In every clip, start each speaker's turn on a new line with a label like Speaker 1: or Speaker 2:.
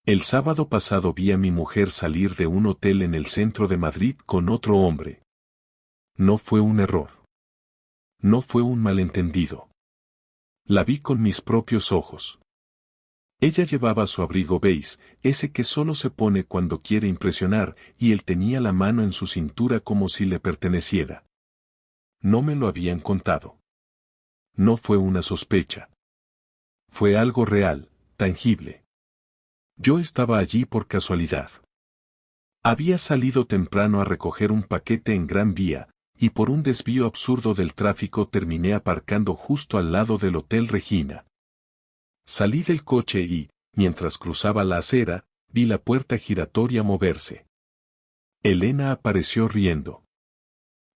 Speaker 1: El sábado pasado vi a mi mujer salir de un hotel en el centro de Madrid con otro hombre. No fue un error. No fue un malentendido. La vi con mis propios ojos. Ella llevaba su abrigo beige, ese que solo se pone cuando quiere impresionar, y él tenía la mano en su cintura como si le perteneciera. No me lo habían contado. No fue una sospecha. Fue algo real, tangible. Yo estaba allí por casualidad. Había salido temprano a recoger un paquete en Gran Vía, y por un desvío absurdo del tráfico terminé aparcando justo al lado del Hotel Regina. Salí del coche y, mientras cruzaba la acera, vi la puerta giratoria moverse. Elena apareció riendo.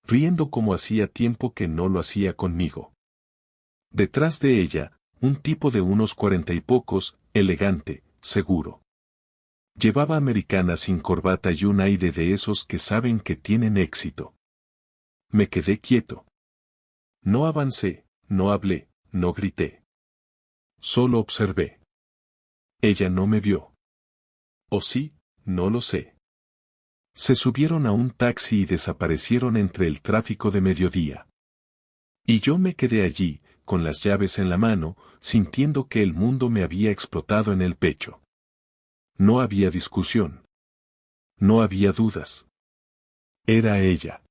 Speaker 1: Riendo como hacía tiempo que no lo hacía conmigo. Detrás de ella, un tipo de unos 40 y pocos, elegante, seguro. Llevaba americana sin corbata y un aire de esos que saben que tienen éxito. Me quedé quieto. No avancé, no hablé, no grité. Solo observé. Ella no me vio. ¿O sí? No lo sé. Se subieron a un taxi y desaparecieron entre el tráfico de mediodía. Y yo me quedé allí, con las llaves en la mano, sintiendo que el mundo me había explotado en el pecho. No había discusión. No había dudas. Era ella.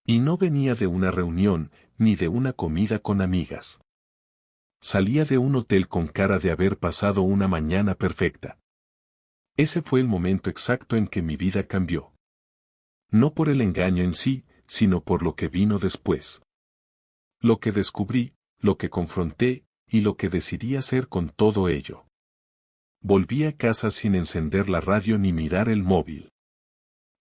Speaker 1: Y no venía de una reunión, ni de una comida con amigas. Salía de un hotel con cara de haber pasado una mañana perfecta. Ese fue el momento exacto en que mi vida cambió. No por el engaño en sí, sino por lo que vino después. Lo que descubrí, lo que confronté, y lo que decidí hacer con todo ello. Volví a casa sin encender la radio ni mirar el móvil.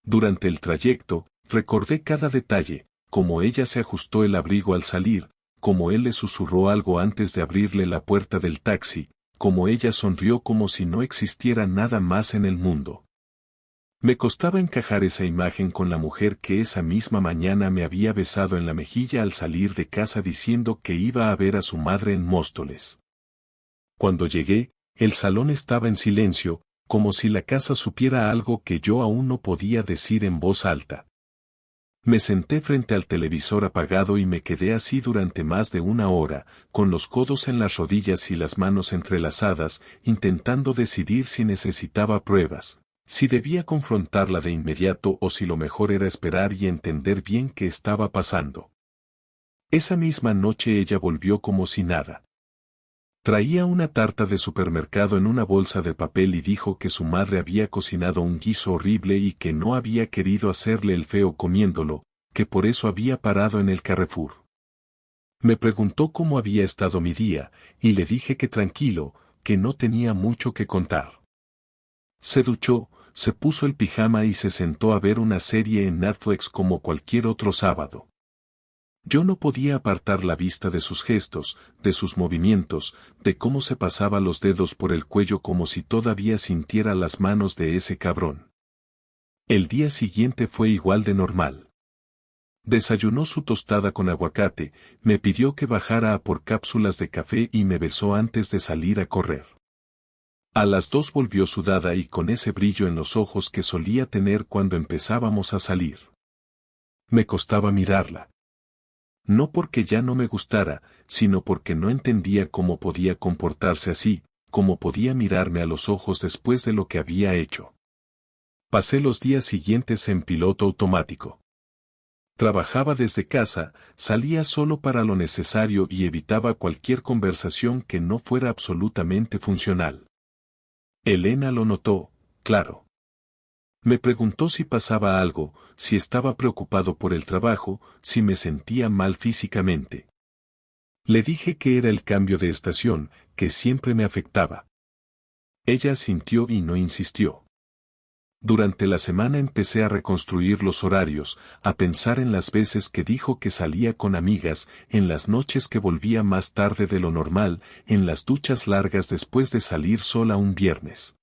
Speaker 1: Durante el trayecto, recordé cada detalle, cómo ella se ajustó el abrigo al salir, cómo él le susurró algo antes de abrirle la puerta del taxi, cómo ella sonrió como si no existiera nada más en el mundo. Me costaba encajar esa imagen con la mujer que esa misma mañana me había besado en la mejilla al salir de casa diciendo que iba a ver a su madre en Móstoles. Cuando llegué, el salón estaba en silencio, como si la casa supiera algo que yo aún no podía decir en voz alta. Me senté frente al televisor apagado y me quedé así durante más de una hora, con los codos en las rodillas y las manos entrelazadas, intentando decidir si necesitaba pruebas, si debía confrontarla de inmediato o si lo mejor era esperar y entender bien qué estaba pasando. Esa misma noche ella volvió como si nada. Traía una tarta de supermercado en una bolsa de papel y dijo que su madre había cocinado un guiso horrible y que no había querido hacerle el feo comiéndolo, que por eso había parado en el Carrefour. Me preguntó cómo había estado mi día, y le dije que tranquilo, que no tenía mucho que contar. Se duchó, se puso el pijama y se sentó a ver una serie en Netflix como cualquier otro sábado. Yo no podía apartar la vista de sus gestos, de sus movimientos, de cómo se pasaba los dedos por el cuello como si todavía sintiera las manos de ese cabrón. El día siguiente fue igual de normal. Desayunó su tostada con aguacate, me pidió que bajara a por cápsulas de café y me besó antes de salir a correr. A las 2 volvió sudada y con ese brillo en los ojos que solía tener cuando empezábamos a salir. Me costaba mirarla. No porque ya no me gustara, sino porque no entendía cómo podía comportarse así, cómo podía mirarme a los ojos después de lo que había hecho. Pasé los días siguientes en piloto automático. Trabajaba desde casa, salía solo para lo necesario y evitaba cualquier conversación que no fuera absolutamente funcional. Elena lo notó, claro. Me preguntó si pasaba algo, si estaba preocupado por el trabajo, si me sentía mal físicamente. Le dije que era el cambio de estación, que siempre me afectaba. Ella asintió y no insistió. Durante la semana empecé a reconstruir los horarios, a pensar en las veces que dijo que salía con amigas, en las noches que volvía más tarde de lo normal, en las duchas largas después de salir sola un viernes.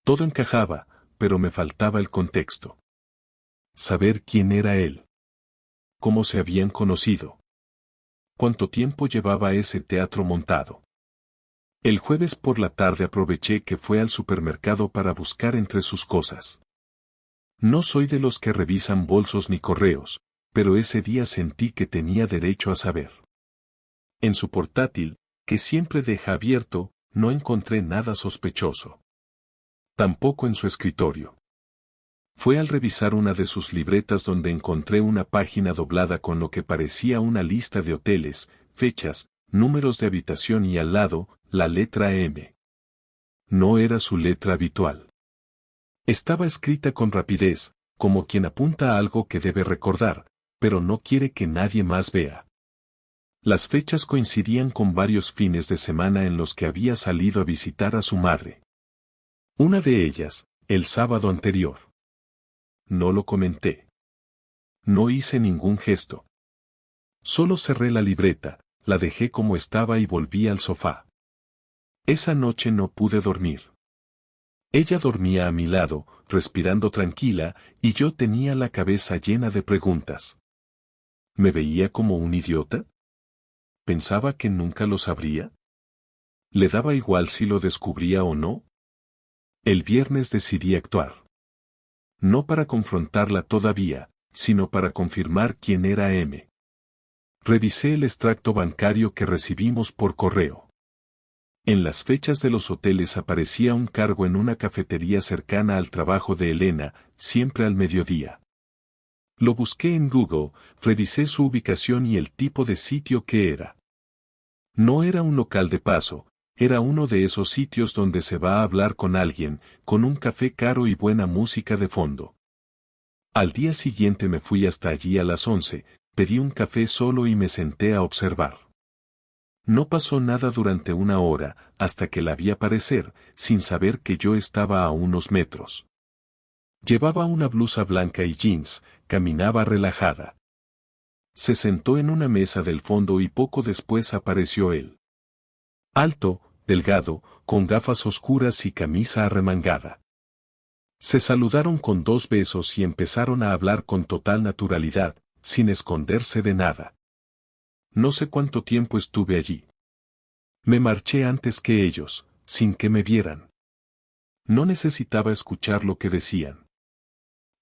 Speaker 1: Todo encajaba, pero me faltaba el contexto. Saber quién era él. Cómo se habían conocido. Cuánto tiempo llevaba ese teatro montado. El jueves por la tarde aproveché que fue al supermercado para buscar entre sus cosas. No soy de los que revisan bolsos ni correos, pero ese día sentí que tenía derecho a saber. En su portátil, que siempre deja abierto, no encontré nada sospechoso. Tampoco en su escritorio. Fue al revisar una de sus libretas donde encontré una página doblada con lo que parecía una lista de hoteles, fechas, números de habitación y al lado, la letra M. No era su letra habitual. Estaba escrita con rapidez, como quien apunta a algo que debe recordar, pero no quiere que nadie más vea. Las fechas coincidían con varios fines de semana en los que había salido a visitar a su madre. Una de ellas, el sábado anterior. No lo comenté. No hice ningún gesto. Solo cerré la libreta, la dejé como estaba y volví al sofá. Esa noche no pude dormir. Ella dormía a mi lado, respirando tranquila, y yo tenía la cabeza llena de preguntas. ¿Me veía como un idiota? ¿Pensaba que nunca lo sabría? ¿Le daba igual si lo descubría o no? El viernes decidí actuar. No para confrontarla todavía, sino para confirmar quién era M. Revisé el extracto bancario que recibimos por correo. En las fechas de los hoteles aparecía un cargo en una cafetería cercana al trabajo de Elena, siempre al mediodía. Lo busqué en Google, revisé su ubicación y el tipo de sitio que era. No era un local de paso, era uno de esos sitios donde se va a hablar con alguien, con un café caro y buena música de fondo. Al día siguiente me fui hasta allí a las 11, pedí un café solo y me senté a observar. No pasó nada durante una hora, hasta que la vi aparecer, sin saber que yo estaba a unos metros. Llevaba una blusa blanca y jeans, caminaba relajada. Se sentó en una mesa del fondo y poco después apareció él. Alto, delgado, con gafas oscuras y camisa arremangada. Se saludaron con 2 besos y empezaron a hablar con total naturalidad, sin esconderse de nada. No sé cuánto tiempo estuve allí. Me marché antes que ellos, sin que me vieran. No necesitaba escuchar lo que decían.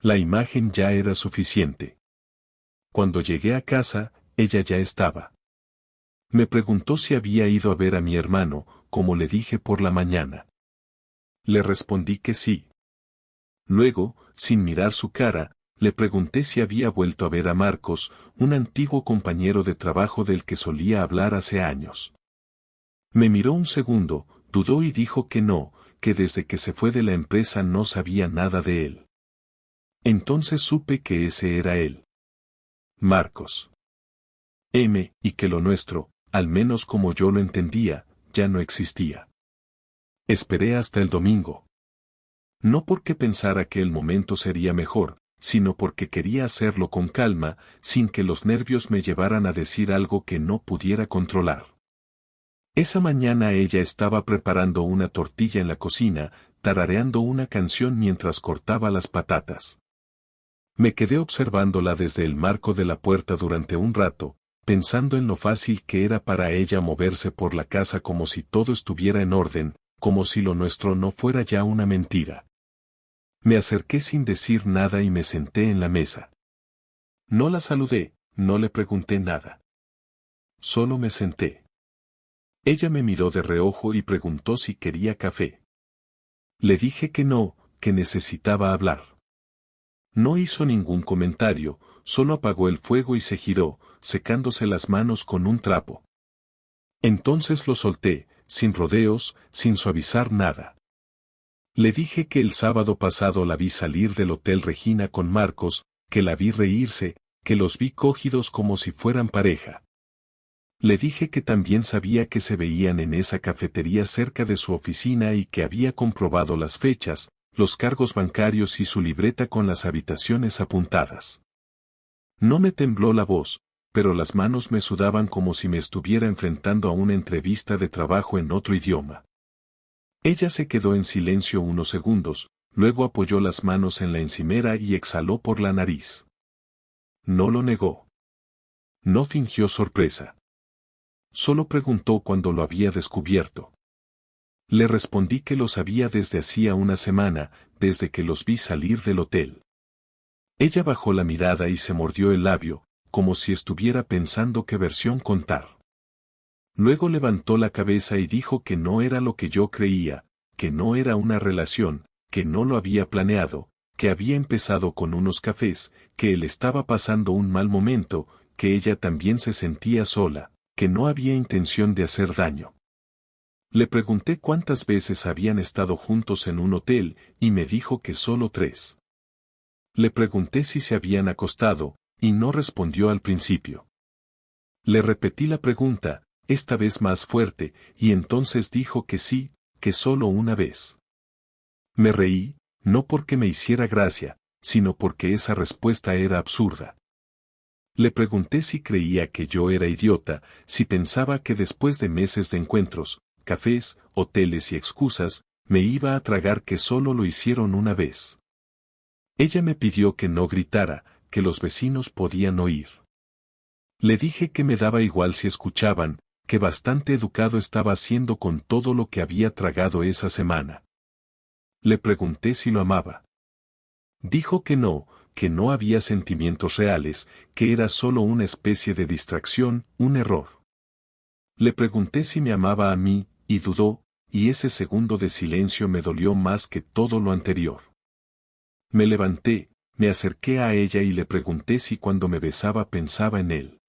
Speaker 1: La imagen ya era suficiente. Cuando llegué a casa, ella ya estaba. Me preguntó si había ido a ver a mi hermano, como le dije por la mañana. Le respondí que sí. Luego, sin mirar su cara, le pregunté si había vuelto a ver a Marcos, un antiguo compañero de trabajo del que solía hablar hace años. Me miró un segundo, dudó y dijo que no, que desde que se fue de la empresa no sabía nada de él. Entonces supe que ese era él. Marcos. M, y que lo nuestro, al menos como yo lo entendía, ya no existía. Esperé hasta el domingo. No porque pensara que el momento sería mejor, sino porque quería hacerlo con calma, sin que los nervios me llevaran a decir algo que no pudiera controlar. Esa mañana ella estaba preparando una tortilla en la cocina, tarareando una canción mientras cortaba las patatas. Me quedé observándola desde el marco de la puerta durante un rato, pensando en lo fácil que era para ella moverse por la casa como si todo estuviera en orden, como si lo nuestro no fuera ya una mentira. Me acerqué sin decir nada y me senté en la mesa. No la saludé, no le pregunté nada. Solo me senté. Ella me miró de reojo y preguntó si quería café. Le dije que no, que necesitaba hablar. No hizo ningún comentario, solo apagó el fuego y se giró, secándose las manos con un trapo. Entonces lo solté, sin rodeos, sin suavizar nada. Le dije que el sábado pasado la vi salir del Hotel Regina con Marcos, que la vi reírse, que los vi cogidos como si fueran pareja. Le dije que también sabía que se veían en esa cafetería cerca de su oficina y que había comprobado las fechas, los cargos bancarios y su libreta con las habitaciones apuntadas. No me tembló la voz, pero las manos me sudaban como si me estuviera enfrentando a una entrevista de trabajo en otro idioma. Ella se quedó en silencio unos segundos, luego apoyó las manos en la encimera y exhaló por la nariz. No lo negó. No fingió sorpresa. Solo preguntó cuando lo había descubierto. Le respondí que lo sabía desde hacía una semana, desde que los vi salir del hotel. Ella bajó la mirada y se mordió el labio, como si estuviera pensando qué versión contar. Luego levantó la cabeza y dijo que no era lo que yo creía, que no era una relación, que no lo había planeado, que había empezado con unos cafés, que él estaba pasando un mal momento, que ella también se sentía sola, que no había intención de hacer daño. Le pregunté cuántas veces habían estado juntos en un hotel, y me dijo que solo 3. Le pregunté si se habían acostado, y no respondió al principio. Le repetí la pregunta, esta vez más fuerte, y entonces dijo que sí, que solo una vez. Me reí, no porque me hiciera gracia, sino porque esa respuesta era absurda. Le pregunté si creía que yo era idiota, si pensaba que después de meses de encuentros, cafés, hoteles y excusas, me iba a tragar que solo lo hicieron una vez. Ella me pidió que no gritara, que los vecinos podían oír. Le dije que me daba igual si escuchaban, que bastante educado estaba haciendo con todo lo que había tragado esa semana. Le pregunté si lo amaba. Dijo que no había sentimientos reales, que era solo una especie de distracción, un error. Le pregunté si me amaba a mí, y dudó, y ese segundo de silencio me dolió más que todo lo anterior. Me levanté, me acerqué a ella y le pregunté si cuando me besaba pensaba en él.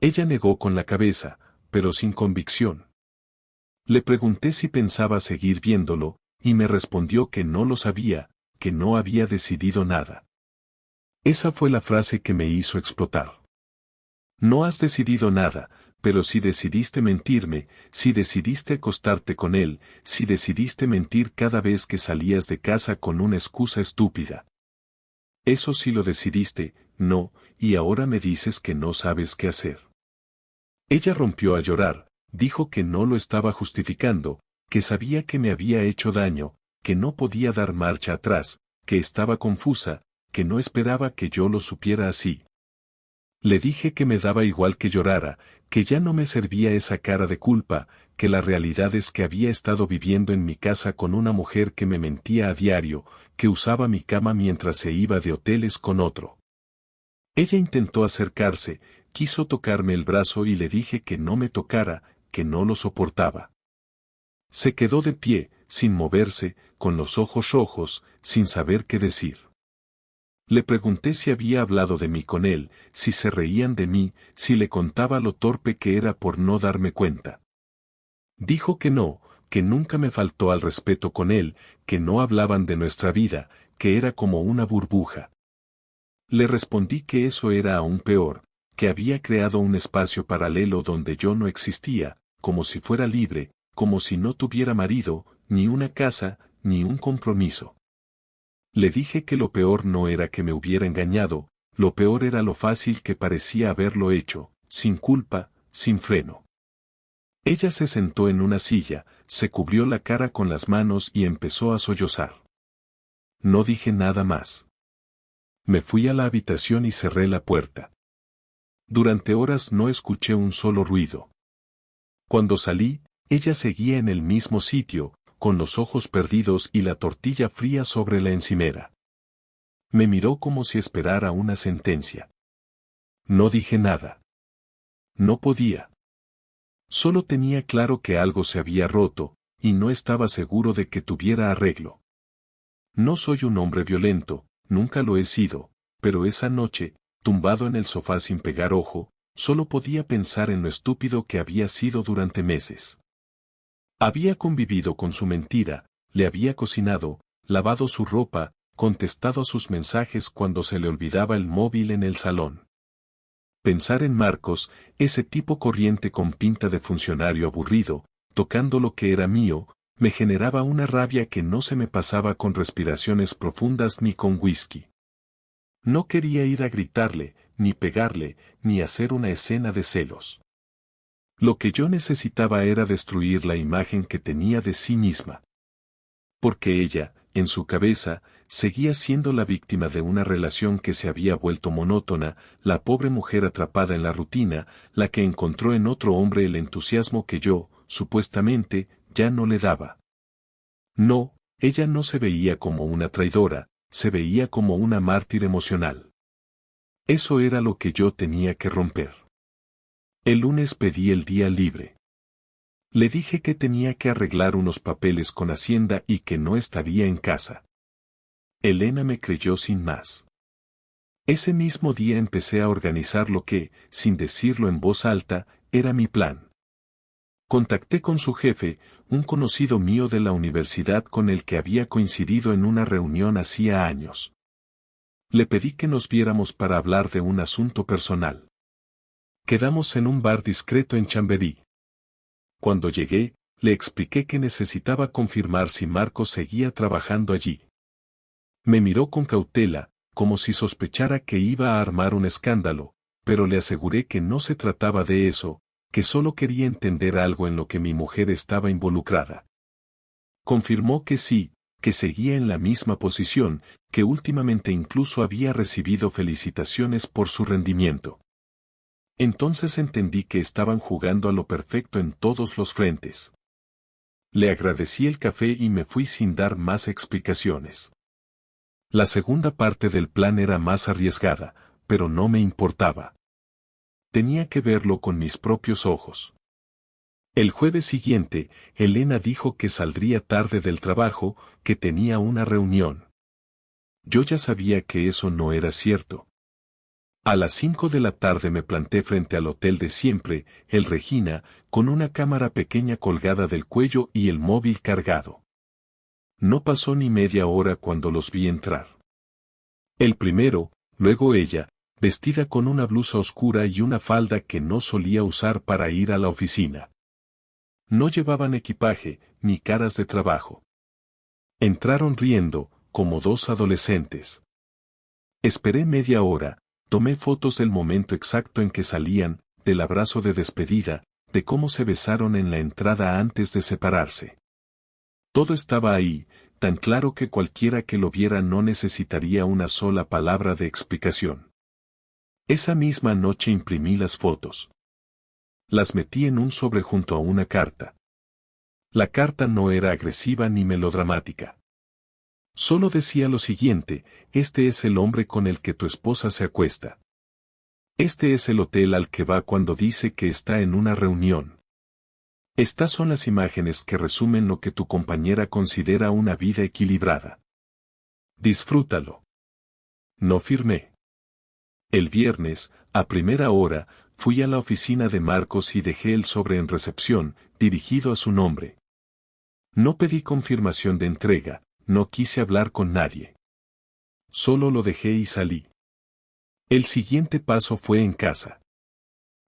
Speaker 1: Ella negó con la cabeza, pero sin convicción. Le pregunté si pensaba seguir viéndolo, y me respondió que no lo sabía, que no había decidido nada. Esa fue la frase que me hizo explotar. No has decidido nada, pero si decidiste mentirme, si decidiste acostarte con él, si decidiste mentir cada vez que salías de casa con una excusa estúpida. Eso sí lo decidiste, no, y ahora me dices que no sabes qué hacer. Ella rompió a llorar, dijo que no lo estaba justificando, que sabía que me había hecho daño, que no podía dar marcha atrás, que estaba confusa, que no esperaba que yo lo supiera así. Le dije que me daba igual que llorara, que ya no me servía esa cara de culpa, que la realidad es que había estado viviendo en mi casa con una mujer que me mentía a diario, que usaba mi cama mientras se iba de hoteles con otro. Ella intentó acercarse, quiso tocarme el brazo y le dije que no me tocara, que no lo soportaba. Se quedó de pie, sin moverse, con los ojos rojos, sin saber qué decir. Le pregunté si había hablado de mí con él, si se reían de mí, si le contaba lo torpe que era por no darme cuenta. Dijo que no, que nunca me faltó al respeto con él, que no hablaban de nuestra vida, que era como una burbuja. Le respondí que eso era aún peor, que había creado un espacio paralelo donde yo no existía, como si fuera libre, como si no tuviera marido, ni una casa, ni un compromiso. Le dije que lo peor no era que me hubiera engañado, lo peor era lo fácil que parecía haberlo hecho, sin culpa, sin freno. Ella se sentó en una silla, se cubrió la cara con las manos y empezó a sollozar. No dije nada más. Me fui a la habitación y cerré la puerta. Durante horas no escuché un solo ruido. Cuando salí, ella seguía en el mismo sitio, con los ojos perdidos y la tortilla fría sobre la encimera. Me miró como si esperara una sentencia. No dije nada. No podía. Solo tenía claro que algo se había roto, y no estaba seguro de que tuviera arreglo. No soy un hombre violento, nunca lo he sido, pero esa noche, tumbado en el sofá sin pegar ojo, solo podía pensar en lo estúpido que había sido durante meses. Había convivido con su mentira, le había cocinado, lavado su ropa, contestado a sus mensajes cuando se le olvidaba el móvil en el salón. Pensar en Marcos, ese tipo corriente con pinta de funcionario aburrido, tocando lo que era mío, me generaba una rabia que no se me pasaba con respiraciones profundas ni con whisky. No quería ir a gritarle, ni pegarle, ni hacer una escena de celos. Lo que yo necesitaba era destruir la imagen que tenía de sí misma. Porque ella, en su cabeza, seguía siendo la víctima de una relación que se había vuelto monótona, la pobre mujer atrapada en la rutina, la que encontró en otro hombre el entusiasmo que yo, supuestamente, ya no le daba. No, ella no se veía como una traidora, se veía como una mártir emocional. Eso era lo que yo tenía que romper. El lunes pedí el día libre. Le dije que tenía que arreglar unos papeles con Hacienda y que no estaría en casa. Elena me creyó sin más. Ese mismo día empecé a organizar lo que, sin decirlo en voz alta, era mi plan. Contacté con su jefe, un conocido mío de la universidad con el que había coincidido en una reunión hacía años. Le pedí que nos viéramos para hablar de un asunto personal. Quedamos en un bar discreto en Chamberí. Cuando llegué, le expliqué que necesitaba confirmar si Marcos seguía trabajando allí. Me miró con cautela, como si sospechara que iba a armar un escándalo, pero le aseguré que no se trataba de eso, que solo quería entender algo en lo que mi mujer estaba involucrada. Confirmó que sí, que seguía en la misma posición, que últimamente incluso había recibido felicitaciones por su rendimiento. Entonces entendí que estaban jugando a lo perfecto en todos los frentes. Le agradecí el café y me fui sin dar más explicaciones. La segunda parte del plan era más arriesgada, pero no me importaba. Tenía que verlo con mis propios ojos. El jueves siguiente, Elena dijo que saldría tarde del trabajo, que tenía una reunión. Yo ya sabía que eso no era cierto. A las 5 de la tarde me planté frente al hotel de siempre, el Regina, con una cámara pequeña colgada del cuello y el móvil cargado. No pasó ni media hora cuando los vi entrar. El primero, luego ella, vestida con una blusa oscura y una falda que no solía usar para ir a la oficina. No llevaban equipaje, ni caras de trabajo. Entraron riendo, como dos adolescentes. Esperé media hora, tomé fotos del momento exacto en que salían, del abrazo de despedida, de cómo se besaron en la entrada antes de separarse. Todo estaba ahí, tan claro que cualquiera que lo viera no necesitaría una sola palabra de explicación. Esa misma noche imprimí las fotos. Las metí en un sobre junto a una carta. La carta no era agresiva ni melodramática. Solo decía lo siguiente: este es el hombre con el que tu esposa se acuesta. Este es el hotel al que va cuando dice que está en una reunión. Estas son las imágenes que resumen lo que tu compañera considera una vida equilibrada. Disfrútalo. No firmé. El viernes, a primera hora, fui a la oficina de Marcos y dejé el sobre en recepción, dirigido a su nombre. No pedí confirmación de entrega, no quise hablar con nadie. Solo lo dejé y salí. El siguiente paso fue en casa.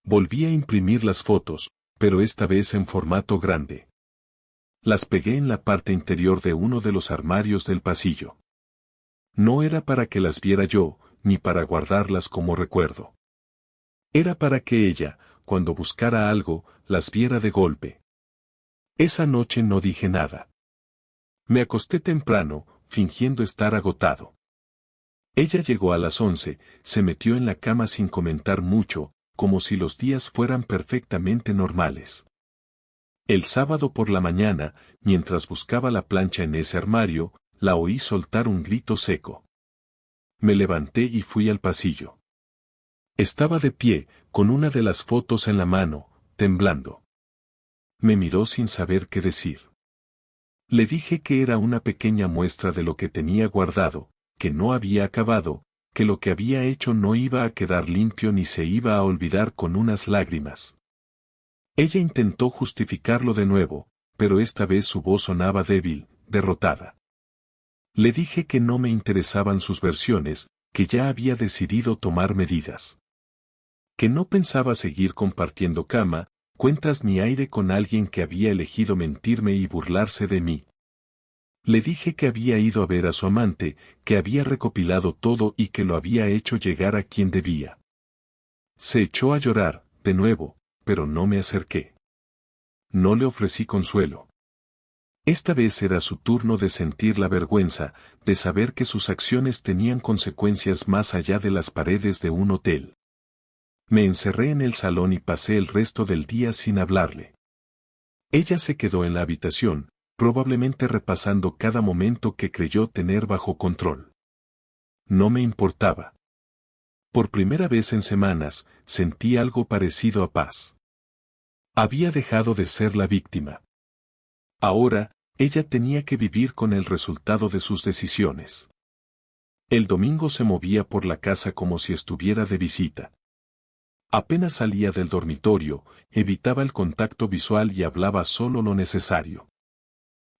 Speaker 1: Volví a imprimir las fotos, pero esta vez en formato grande. Las pegué en la parte interior de uno de los armarios del pasillo. No era para que las viera yo, ni para guardarlas como recuerdo. Era para que ella, cuando buscara algo, las viera de golpe. Esa noche no dije nada. Me acosté temprano, fingiendo estar agotado. Ella llegó a las 11, se metió en la cama sin comentar mucho, como si los días fueran perfectamente normales. El sábado por la mañana, mientras buscaba la plancha en ese armario, la oí soltar un grito seco. Me levanté y fui al pasillo. Estaba de pie, con una de las fotos en la mano, temblando. Me miró sin saber qué decir. Le dije que era una pequeña muestra de lo que tenía guardado, que no había acabado, que lo que había hecho no iba a quedar limpio ni se iba a olvidar con unas lágrimas. Ella intentó justificarlo de nuevo, pero esta vez su voz sonaba débil, derrotada. Le dije que no me interesaban sus versiones, que ya había decidido tomar medidas. Que no pensaba seguir compartiendo cama, cuentas ni aire con alguien que había elegido mentirme y burlarse de mí. Le dije que había ido a ver a su amante, que había recopilado todo y que lo había hecho llegar a quien debía. Se echó a llorar, de nuevo, pero no me acerqué. No le ofrecí consuelo. Esta vez era su turno de sentir la vergüenza, de saber que sus acciones tenían consecuencias más allá de las paredes de un hotel. Me encerré en el salón y pasé el resto del día sin hablarle. Ella se quedó en la habitación, probablemente repasando cada momento que creyó tener bajo control. No me importaba. Por primera vez en semanas, sentí algo parecido a paz. Había dejado de ser la víctima. Ahora, ella tenía que vivir con el resultado de sus decisiones. El domingo se movía por la casa como si estuviera de visita. Apenas salía del dormitorio, evitaba el contacto visual y hablaba solo lo necesario.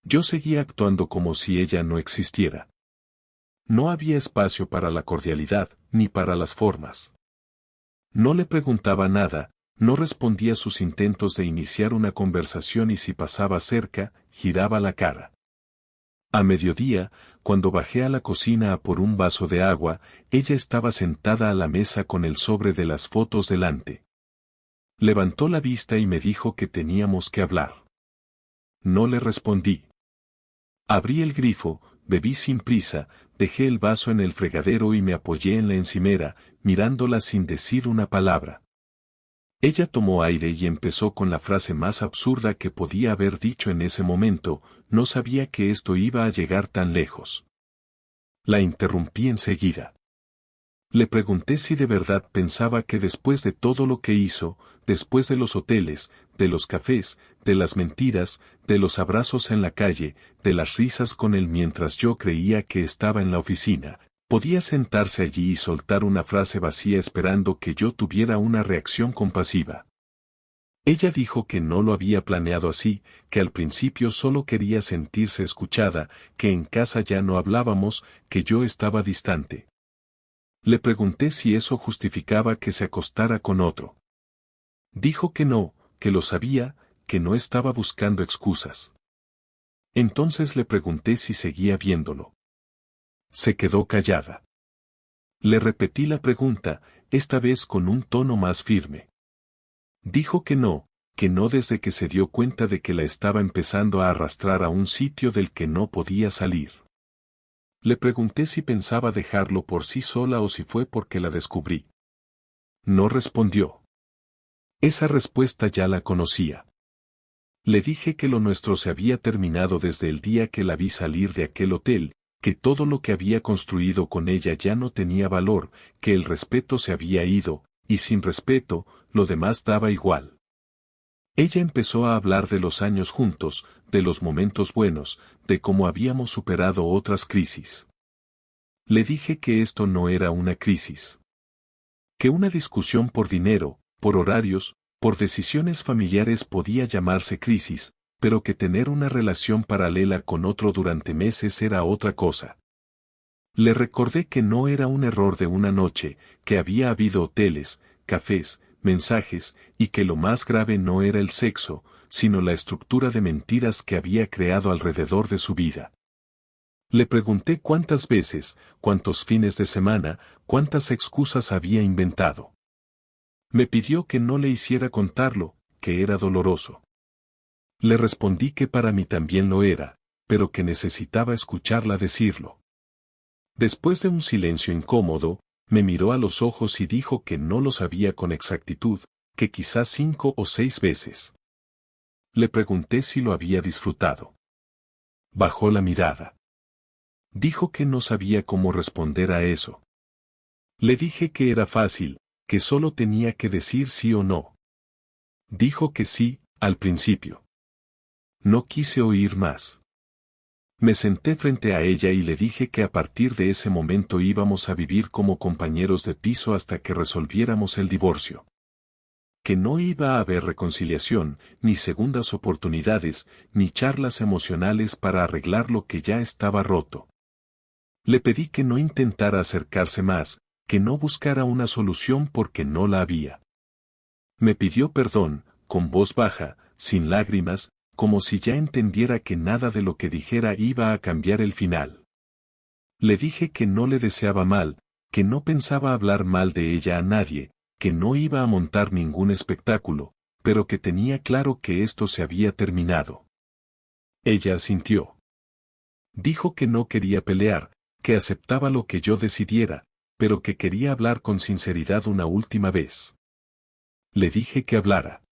Speaker 1: Yo seguía actuando como si ella no existiera. No había espacio para la cordialidad, ni para las formas. No le preguntaba nada, no respondía a sus intentos de iniciar una conversación y si pasaba cerca, giraba la cara. A mediodía, cuando bajé a la cocina a por un vaso de agua, ella estaba sentada a la mesa con el sobre de las fotos delante. Levantó la vista y me dijo que teníamos que hablar. No le respondí. Abrí el grifo, bebí sin prisa, dejé el vaso en el fregadero y me apoyé en la encimera, mirándola sin decir una palabra. Ella tomó aire y empezó con la frase más absurda que podía haber dicho en ese momento, no sabía que esto iba a llegar tan lejos. La interrumpí enseguida. Le pregunté si de verdad pensaba que después de todo lo que hizo, después de los hoteles, de los cafés, de las mentiras, de los abrazos en la calle, de las risas con él mientras yo creía que estaba en la oficina, podía sentarse allí y soltar una frase vacía esperando que yo tuviera una reacción compasiva. Ella dijo que no lo había planeado así, que al principio solo quería sentirse escuchada, que en casa ya no hablábamos, que yo estaba distante. Le pregunté si eso justificaba que se acostara con otro. Dijo que no, que lo sabía, que no estaba buscando excusas. Entonces le pregunté si seguía viéndolo. Se quedó callada. Le repetí la pregunta, esta vez con un tono más firme. Dijo que no desde que se dio cuenta de que la estaba empezando a arrastrar a un sitio del que no podía salir. Le pregunté si pensaba dejarlo por sí sola o si fue porque la descubrí. No respondió. Esa respuesta ya la conocía. Le dije que lo nuestro se había terminado desde el día que la vi salir de aquel hotel, que todo lo que había construido con ella ya no tenía valor, que el respeto se había ido, y sin respeto, lo demás daba igual. Ella empezó a hablar de los años juntos, de los momentos buenos, de cómo habíamos superado otras crisis. Le dije que esto no era una crisis. Que una discusión por dinero, por horarios, por decisiones familiares podía llamarse crisis, pero que tener una relación paralela con otro durante meses era otra cosa. Le recordé que no era un error de una noche, que había habido hoteles, cafés, mensajes, y que lo más grave no era el sexo, sino la estructura de mentiras que había creado alrededor de su vida. Le pregunté cuántas veces, cuántos fines de semana, cuántas excusas había inventado. Me pidió que no le hiciera contarlo, que era doloroso. Le respondí que para mí también lo era, pero que necesitaba escucharla decirlo. Después de un silencio incómodo, me miró a los ojos y dijo que no lo sabía con exactitud, que quizás 5 o 6 veces. Le pregunté si lo había disfrutado. Bajó la mirada. Dijo que no sabía cómo responder a eso. Le dije que era fácil, que solo tenía que decir sí o no. Dijo que sí, al principio. No quise oír más. Me senté frente a ella y le dije que a partir de ese momento íbamos a vivir como compañeros de piso hasta que resolviéramos el divorcio. Que no iba a haber reconciliación, ni segundas oportunidades, ni charlas emocionales para arreglar lo que ya estaba roto. Le pedí que no intentara acercarse más, que no buscara una solución porque no la había. Me pidió perdón, con voz baja, sin lágrimas, como si ya entendiera que nada de lo que dijera iba a cambiar el final. Le dije que no le deseaba mal, que no pensaba hablar mal de ella a nadie, que no iba a montar ningún espectáculo, pero que tenía claro que esto se había terminado. Ella asintió. Dijo que no quería pelear, que aceptaba lo que yo decidiera, pero que quería hablar con sinceridad una última vez. Le dije que hablara.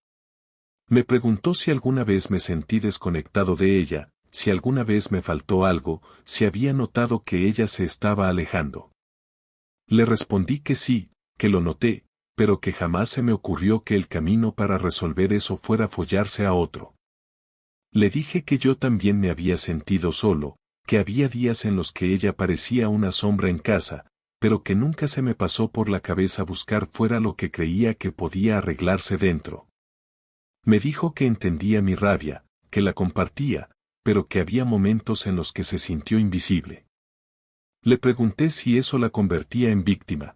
Speaker 1: Me preguntó si alguna vez me sentí desconectado de ella, si alguna vez me faltó algo, si había notado que ella se estaba alejando. Le respondí que sí, que lo noté, pero que jamás se me ocurrió que el camino para resolver eso fuera follarse a otro. Le dije que yo también me había sentido solo, que había días en los que ella parecía una sombra en casa, pero que nunca se me pasó por la cabeza buscar fuera lo que creía que podía arreglarse dentro. Me dijo que entendía mi rabia, que la compartía, pero que había momentos en los que se sintió invisible. Le pregunté si eso la convertía en víctima.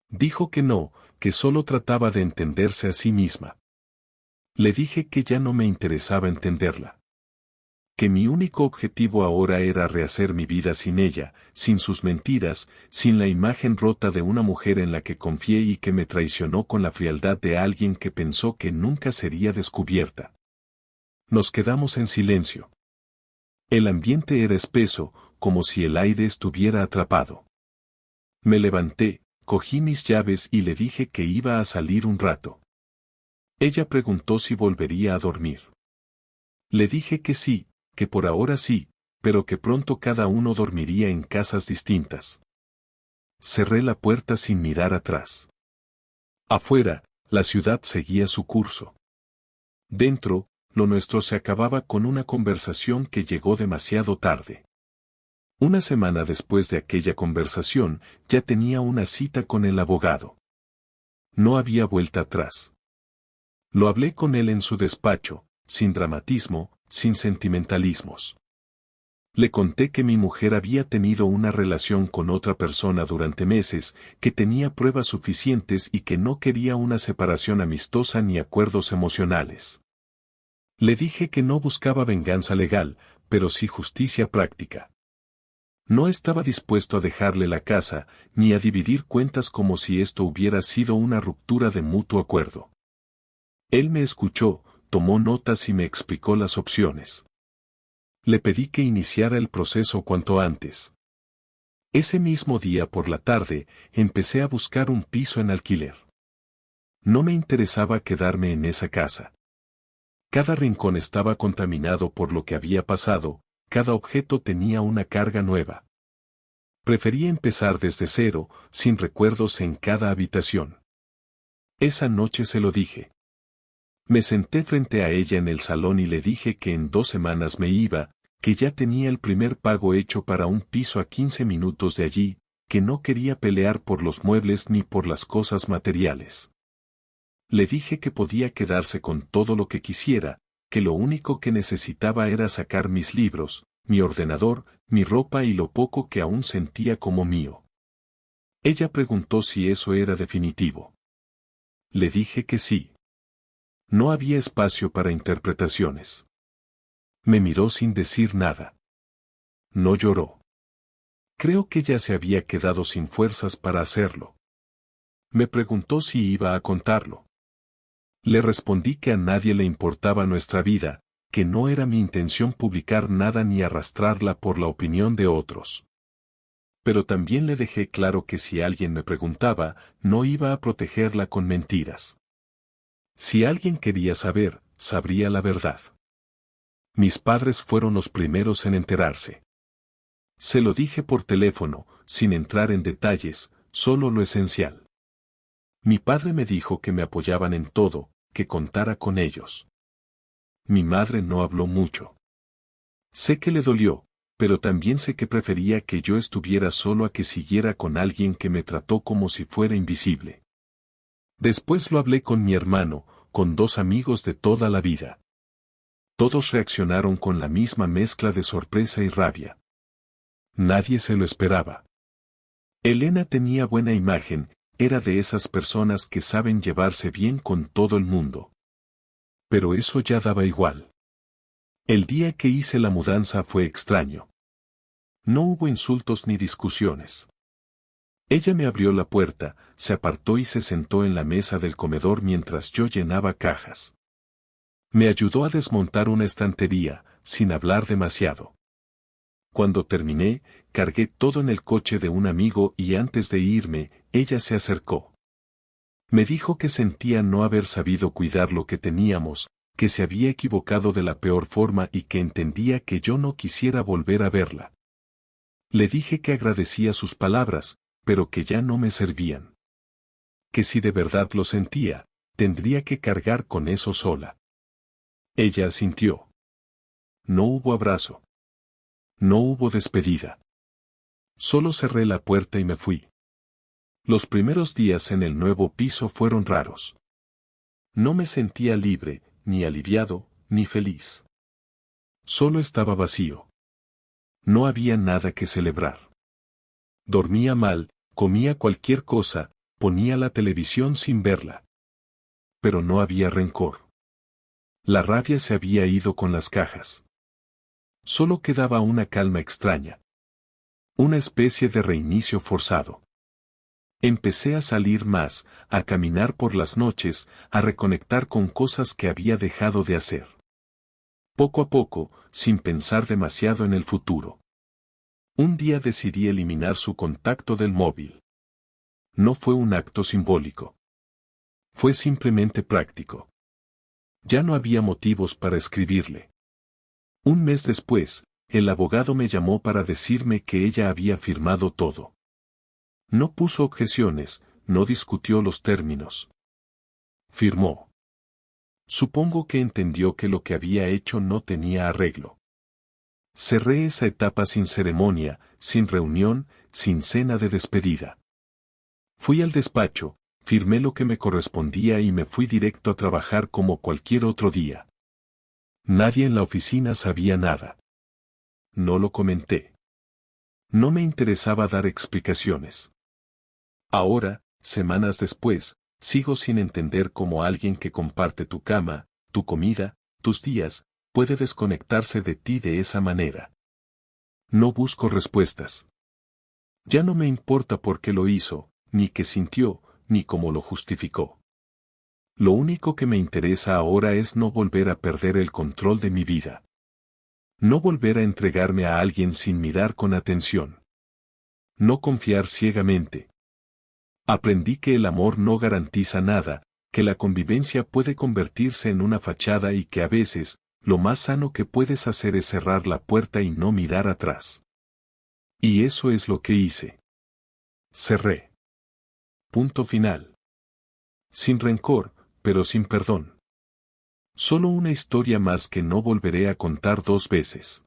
Speaker 1: Dijo que no, que solo trataba de entenderse a sí misma. Le dije que ya no me interesaba entenderla. Que mi único objetivo ahora era rehacer mi vida sin ella, sin sus mentiras, sin la imagen rota de una mujer en la que confié y que me traicionó con la frialdad de alguien que pensó que nunca sería descubierta. Nos quedamos en silencio. El ambiente era espeso, como si el aire estuviera atrapado. Me levanté, cogí mis llaves y le dije que iba a salir un rato. Ella preguntó si volvería a dormir. Le dije que sí, que por ahora sí, pero que pronto cada uno dormiría en casas distintas. Cerré la puerta sin mirar atrás. Afuera, la ciudad seguía su curso. Dentro, lo nuestro se acababa con una conversación que llegó demasiado tarde. Una semana después de aquella conversación, ya tenía una cita con el abogado. No había vuelta atrás. Lo hablé con él en su despacho, sin dramatismo, sin sentimentalismos. Le conté que mi mujer había tenido una relación con otra persona durante meses, que tenía pruebas suficientes y que no quería una separación amistosa ni acuerdos emocionales. Le dije que no buscaba venganza legal, pero sí justicia práctica. No estaba dispuesto a dejarle la casa, ni a dividir cuentas como si esto hubiera sido una ruptura de mutuo acuerdo. Él me escuchó, tomó notas y me explicó las opciones. Le pedí que iniciara el proceso cuanto antes. Ese mismo día por la tarde, empecé a buscar un piso en alquiler. No me interesaba quedarme en esa casa. Cada rincón estaba contaminado por lo que había pasado, cada objeto tenía una carga nueva. Prefería empezar desde cero, sin recuerdos en cada habitación. Esa noche se lo dije. Me senté frente a ella en el salón y le dije que en 2 semanas me iba, que ya tenía el primer pago hecho para un piso a 15 minutos de allí, que no quería pelear por los muebles ni por las cosas materiales. Le dije que podía quedarse con todo lo que quisiera, que lo único que necesitaba era sacar mis libros, mi ordenador, mi ropa y lo poco que aún sentía como mío. Ella preguntó si eso era definitivo. Le dije que sí. No había espacio para interpretaciones. Me miró sin decir nada. No lloró. Creo que ya se había quedado sin fuerzas para hacerlo. Me preguntó si iba a contarlo. Le respondí que a nadie le importaba nuestra vida, que no era mi intención publicar nada ni arrastrarla por la opinión de otros. Pero también le dejé claro que si alguien me preguntaba, no iba a protegerla con mentiras. Si alguien quería saber, sabría la verdad. Mis padres fueron los primeros en enterarse. Se lo dije por teléfono, sin entrar en detalles, solo lo esencial. Mi padre me dijo que me apoyaban en todo, que contara con ellos. Mi madre no habló mucho. Sé que le dolió, pero también sé que prefería que yo estuviera solo a que siguiera con alguien que me trató como si fuera invisible. Después lo hablé con mi hermano, con 2 amigos de toda la vida. Todos reaccionaron con la misma mezcla de sorpresa y rabia. Nadie se lo esperaba. Elena tenía buena imagen, era de esas personas que saben llevarse bien con todo el mundo. Pero eso ya daba igual. El día que hice la mudanza fue extraño. No hubo insultos ni discusiones. Ella me abrió la puerta, se apartó y se sentó en la mesa del comedor mientras yo llenaba cajas. Me ayudó a desmontar una estantería, sin hablar demasiado. Cuando terminé, cargué todo en el coche de un amigo y antes de irme, ella se acercó. Me dijo que sentía no haber sabido cuidar lo que teníamos, que se había equivocado de la peor forma y que entendía que yo no quisiera volver a verla. Le dije que agradecía sus palabras, pero que ya no me servían. Que si de verdad lo sentía, tendría que cargar con eso sola. Ella asintió. No hubo abrazo. No hubo despedida. Solo cerré la puerta y me fui. Los primeros días en el nuevo piso fueron raros. No me sentía libre, ni aliviado, ni feliz. Solo estaba vacío. No había nada que celebrar. Dormía mal, comía cualquier cosa, ponía la televisión sin verla. Pero no había rencor. La rabia se había ido con las cajas. Solo quedaba una calma extraña. Una especie de reinicio forzado. Empecé a salir más, a caminar por las noches, a reconectar con cosas que había dejado de hacer. Poco a poco, sin pensar demasiado en el futuro. Un día decidí eliminar su contacto del móvil. No fue un acto simbólico. Fue simplemente práctico. Ya no había motivos para escribirle. Un mes después, el abogado me llamó para decirme que ella había firmado todo. No puso objeciones, no discutió los términos. Firmó. Supongo que entendió que lo que había hecho no tenía arreglo. Cerré esa etapa sin ceremonia, sin reunión, sin cena de despedida. Fui al despacho, firmé lo que me correspondía y me fui directo a trabajar como cualquier otro día. Nadie en la oficina sabía nada. No lo comenté. No me interesaba dar explicaciones. Ahora, semanas después, sigo sin entender cómo alguien que comparte tu cama, tu comida, tus días, puede desconectarse de ti de esa manera. No busco respuestas. Ya no me importa por qué lo hizo, ni qué sintió, ni cómo lo justificó. Lo único que me interesa ahora es no volver a perder el control de mi vida. No volver a entregarme a alguien sin mirar con atención. No confiar ciegamente. Aprendí que el amor no garantiza nada, que la convivencia puede convertirse en una fachada y que a veces, lo más sano que puedes hacer es cerrar la puerta y no mirar atrás. Y eso es lo que hice. Cerré. Punto final. Sin rencor, pero sin perdón. Solo una historia más que no volveré a contar dos veces.